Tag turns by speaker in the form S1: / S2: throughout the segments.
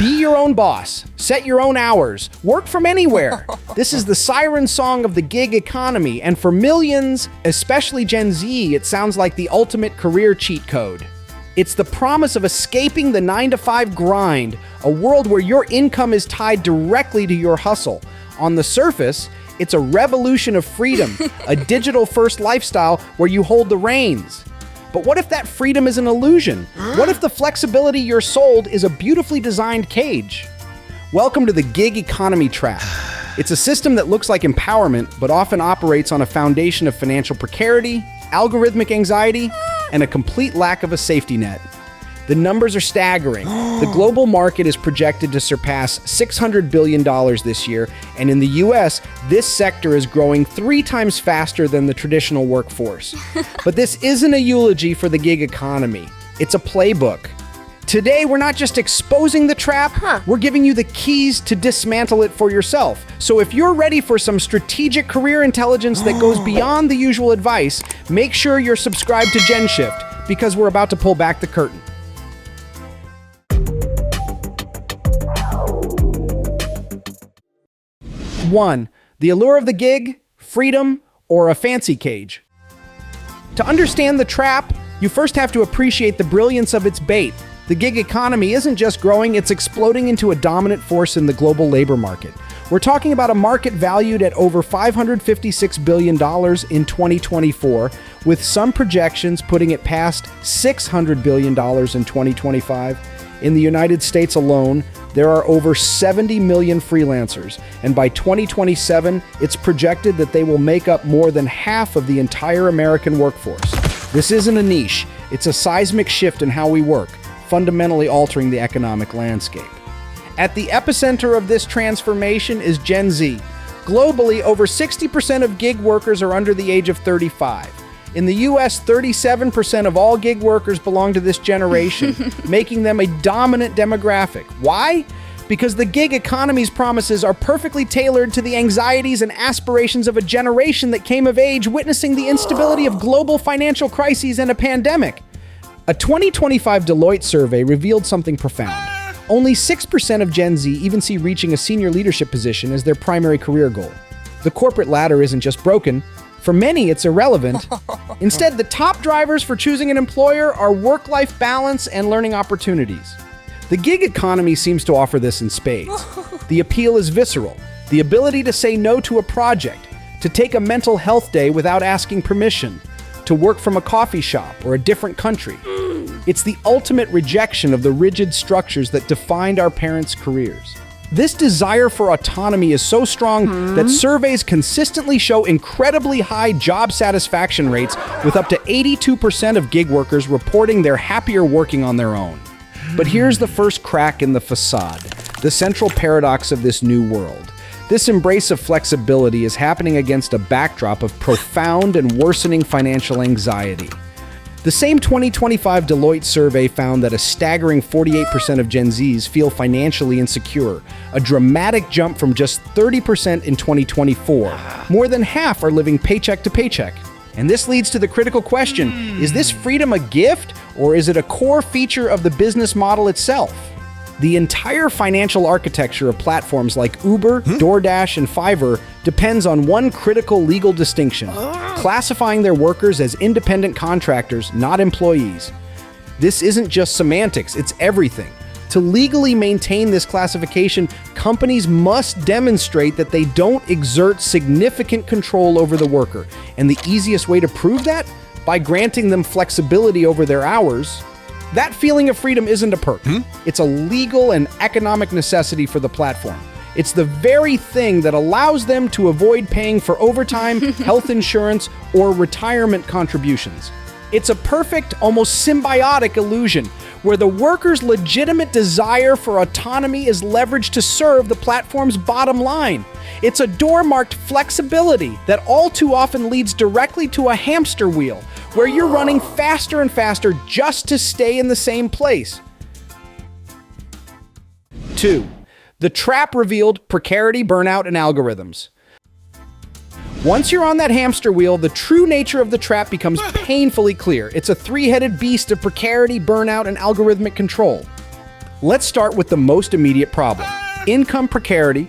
S1: Be your own boss, set your own hours, work from anywhere. This is the siren song of the gig economy, and for millions, especially Gen Z, it sounds like the ultimate career cheat code. It's the promise of escaping the 9-to-5 grind, a world where your income is tied directly to your hustle. On the surface, it's a revolution of freedom, a digital-first lifestyle where you hold the reins. But what if that freedom is an illusion? What if the flexibility you're sold is a beautifully designed cage? Welcome to the gig economy trap. It's a system that looks like empowerment, but often operates on a foundation of financial precarity, algorithmic anxiety, and a complete lack of a safety net. The numbers are staggering. The global market is projected to surpass $600 billion this year, and in the US, this sector is growing 3 times faster than the traditional workforce. But this isn't a eulogy for the gig economy. It's a playbook. Today, we're not just exposing the trap, we're giving you the keys to dismantle it for yourself. So if you're ready for some strategic career intelligence that goes beyond the usual advice, make sure you're subscribed to GENSHIFT, because we're about to pull back the curtain. 1. The allure of the gig, freedom, or a fancy cage. To understand the trap, you first have to appreciate the brilliance of its bait. The gig economy isn't just growing, it's exploding into a dominant force in the global labor market. We're talking about a market valued at over $556 billion in 2024, with some projections putting it past $600 billion in 2025. In the United States alone, there are over 70 million freelancers, and by 2027, it's projected that they will make up more than half of the entire American workforce. This isn't a niche, it's a seismic shift in how we work, fundamentally altering the economic landscape. At the epicenter of this transformation is Gen Z. Globally, over 60% of gig workers are under the age of 35. In the US, 37% of all gig workers belong to this generation, making them a dominant demographic. Why? Because the gig economy's promises are perfectly tailored to the anxieties and aspirations of a generation that came of age witnessing the instability of global financial crises and a pandemic. A 2025 Deloitte survey revealed something profound. Only 6% of Gen Z even see reaching a senior leadership position as their primary career goal. The corporate ladder isn't just broken. For many, it's irrelevant. Instead, the top drivers for choosing an employer are work-life balance and learning opportunities. The gig economy seems to offer this in spades. The appeal is visceral. The ability to say no to a project, to take a mental health day without asking permission, to work from a coffee shop or a different country. It's the ultimate rejection of the rigid structures that defined our parents' careers. This desire for autonomy is so strong that surveys consistently show incredibly high job satisfaction rates, with up to 82% of gig workers reporting they're happier working on their own. But here's the first crack in the facade, the central paradox of this new world. This embrace of flexibility is happening against a backdrop of profound and worsening financial anxiety. The same 2025 Deloitte survey found that a staggering 48% of Gen Zs feel financially insecure, a dramatic jump from just 30% in 2024. More than half are living paycheck to paycheck. And this leads to the critical question, is this freedom a gift, or is it a core feature of the business model itself? The entire financial architecture of platforms like Uber, DoorDash, and Fiverr depends on one critical legal distinction: classifying their workers as independent contractors, not employees. This isn't just semantics, it's everything. To legally maintain this classification, companies must demonstrate that they don't exert significant control over the worker. And the easiest way to prove that? By granting them flexibility over their hours. That feeling of freedom isn't a perk. It's a legal and economic necessity for the platform. It's the very thing that allows them to avoid paying for overtime, health insurance, or retirement contributions. It's a perfect, almost symbiotic illusion, where the worker's legitimate desire for autonomy is leveraged to serve the platform's bottom line. It's a door-marked flexibility that all too often leads directly to a hamster wheel, where you're running faster and faster just to stay in the same place. 2. The trap revealed: precarity, burnout, and algorithms. Once you're on that hamster wheel, the true nature of the trap becomes painfully clear. It's a three-headed beast of precarity, burnout, and algorithmic control. Let's start with the most immediate problem: income precarity.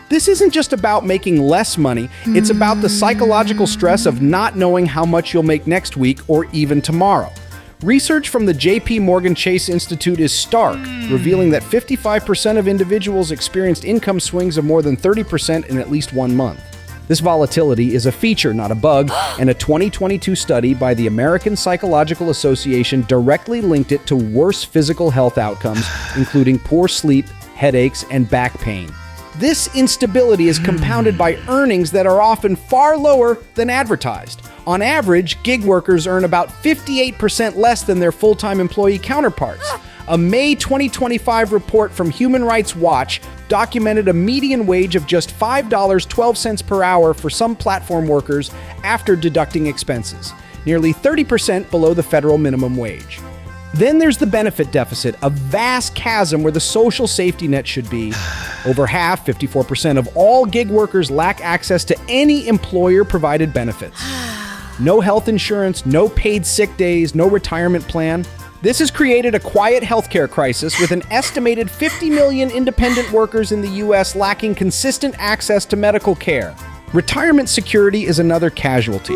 S1: This isn't just about making less money, it's about the psychological stress of not knowing how much you'll make next week or even tomorrow. Research from the JP Morgan Chase Institute is stark, revealing that 55% of individuals experienced income swings of more than 30% in at least 1 month. This volatility is a feature, not a bug, and a 2022 study by the American Psychological Association directly linked it to worse physical health outcomes, including poor sleep, headaches, and back pain. This instability is compounded by earnings that are often far lower than advertised. On average, gig workers earn about 58% less than their full-time employee counterparts. A May 2025 report from Human Rights Watch documented a median wage of just $5.12 per hour for some platform workers after deducting expenses, nearly 30% below the federal minimum wage. Then there's the benefit deficit, a vast chasm where the social safety net should be. Over half, 54% of all gig workers lack access to any employer-provided benefits. No health insurance, no paid sick days, no retirement plan. This has created a quiet healthcare crisis with an estimated 50 million independent workers in the U.S. lacking consistent access to medical care. Retirement security is another casualty.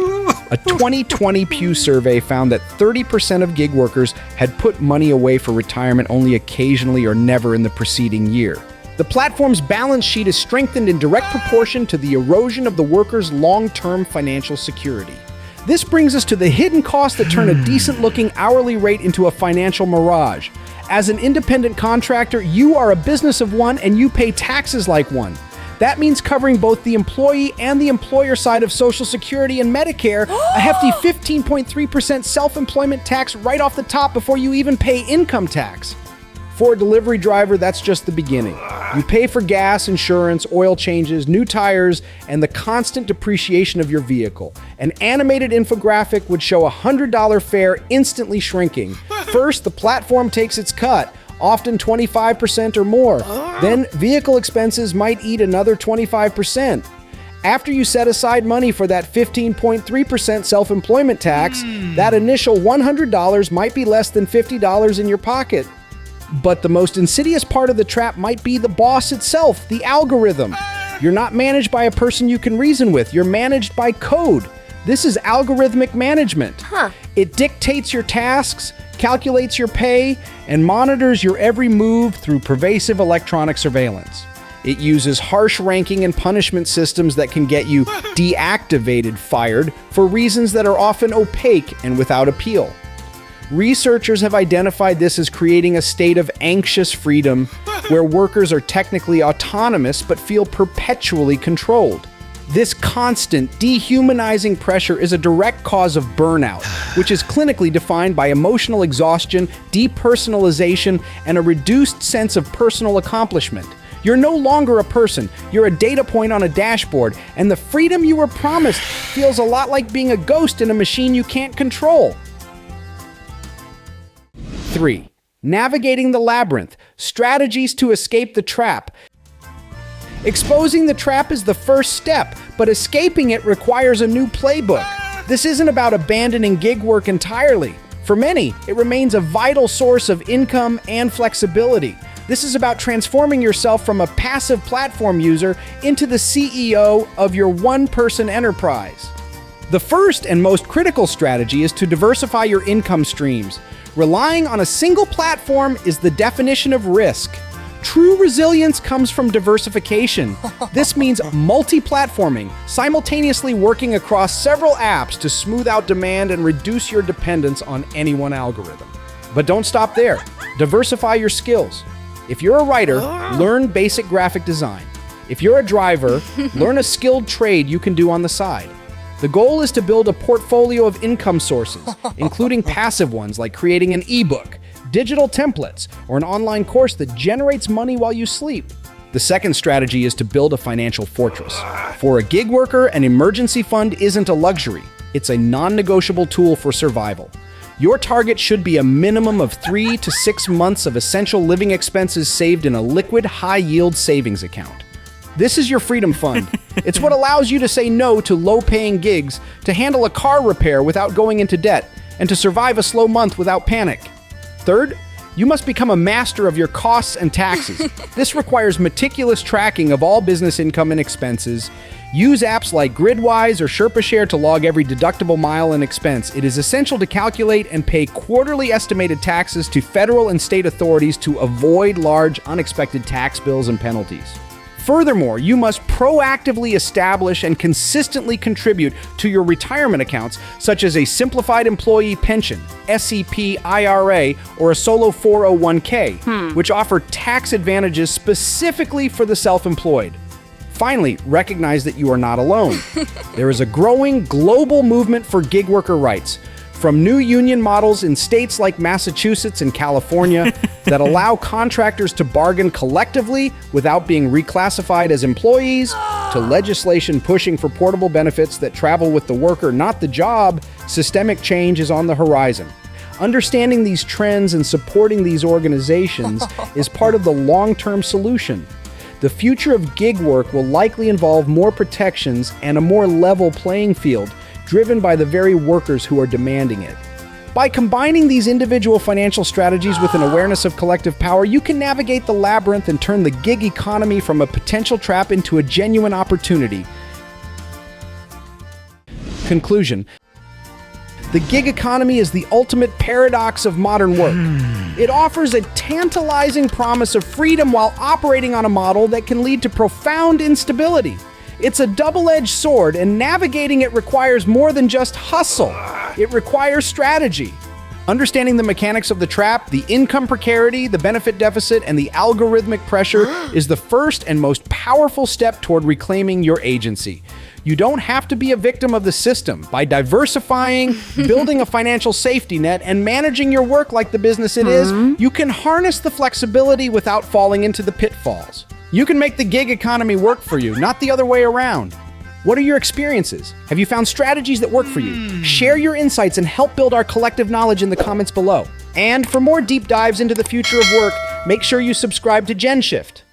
S1: A 2020 Pew survey found that 30% of gig workers had put money away for retirement only occasionally or never in the preceding year. The platform's balance sheet is strengthened in direct proportion to the erosion of the workers' long-term financial security. This brings us to the hidden costs that turn a decent-looking hourly rate into a financial mirage. As an independent contractor, you are a business of one and you pay taxes like one. That means covering both the employee and the employer side of Social Security and Medicare, a hefty 15.3% self-employment tax right off the top before you even pay income tax. For a delivery driver, that's just the beginning. You pay for gas, insurance, oil changes, new tires, and the constant depreciation of your vehicle. An animated infographic would show a $100 fare instantly shrinking. First, the platform takes its cut, often 25% or more. Then vehicle expenses might eat another 25%. After you set aside money for that 15.3% self-employment tax, that initial $100 might be less than $50 in your pocket. But the most insidious part of the trap might be the boss itself, the algorithm. You're not managed by a person you can reason with. You're managed by code. This is algorithmic management. It dictates your tasks, calculates your pay, and monitors your every move through pervasive electronic surveillance. It uses harsh ranking and punishment systems that can get you deactivated, fired, for reasons that are often opaque and without appeal. Researchers have identified this as creating a state of anxious freedom where workers are technically autonomous but feel perpetually controlled. This constant, dehumanizing pressure is a direct cause of burnout, which is clinically defined by emotional exhaustion, depersonalization, and a reduced sense of personal accomplishment. You're no longer a person, you're a data point on a dashboard, and the freedom you were promised feels a lot like being a ghost in a machine you can't control. 3. Navigating the labyrinth. Strategies to escape the trap. Exposing the trap is the first step, but escaping it requires a new playbook. This isn't about abandoning gig work entirely. For many, it remains a vital source of income and flexibility. This is about transforming yourself from a passive platform user into the CEO of your one-person enterprise. The first and most critical strategy is to diversify your income streams. Relying on a single platform is the definition of risk. True resilience comes from diversification. This means multi-platforming, simultaneously working across several apps to smooth out demand and reduce your dependence on any one algorithm. But don't stop there. Diversify your skills. If you're a writer, learn basic graphic design. If you're a driver, learn a skilled trade you can do on the side. The goal is to build a portfolio of income sources, including passive ones like creating an ebook, digital templates, or an online course that generates money while you sleep. The second strategy is to build a financial fortress. For a gig worker, an emergency fund isn't a luxury. It's a non-negotiable tool for survival. Your target should be a minimum of 3 to 6 months of essential living expenses saved in a liquid, high-yield savings account. This is your freedom fund. It's what allows you to say no to low-paying gigs, to handle a car repair without going into debt, and to survive a slow month without panic. Third, You must become a master of your costs and taxes. This requires meticulous tracking of all business income and expenses. Use apps like Gridwise or SherpaShare to log every deductible mile and expense. It is essential to calculate and pay quarterly estimated taxes to federal and state authorities to avoid large, unexpected tax bills and penalties. Furthermore, you must proactively establish and consistently contribute to your retirement accounts, such as a simplified employee pension, SEP IRA, or a solo 401k, which offer tax advantages specifically for the self-employed. Finally, recognize that you are not alone. There is a growing global movement for gig worker rights. From new union models in states like Massachusetts and California that allow contractors to bargain collectively without being reclassified as employees, to legislation pushing for portable benefits that travel with the worker, not the job, systemic change is on the horizon. Understanding these trends and supporting these organizations is part of the long-term solution. The future of gig work will likely involve more protections and a more level playing field, driven by the very workers who are demanding it. By combining these individual financial strategies with an awareness of collective power, you can navigate the labyrinth and turn the gig economy from a potential trap into a genuine opportunity. Conclusion. The gig economy is the ultimate paradox of modern work. It offers a tantalizing promise of freedom while operating on a model that can lead to profound instability. It's a double-edged sword, and navigating it requires more than just hustle. It requires strategy. Understanding the mechanics of the trap, the income precarity, the benefit deficit, and the algorithmic pressure is the first and most powerful step toward reclaiming your agency. You don't have to be a victim of the system. By diversifying, building a financial safety net, and managing your work like the business it is, you can harness the flexibility without falling into the pitfalls. You can make the gig economy work for you, not the other way around. What are your experiences? Have you found strategies that work for you? Share your insights and help build our collective knowledge in the comments below. And for more deep dives into the future of work, make sure you subscribe to GENSHIFT.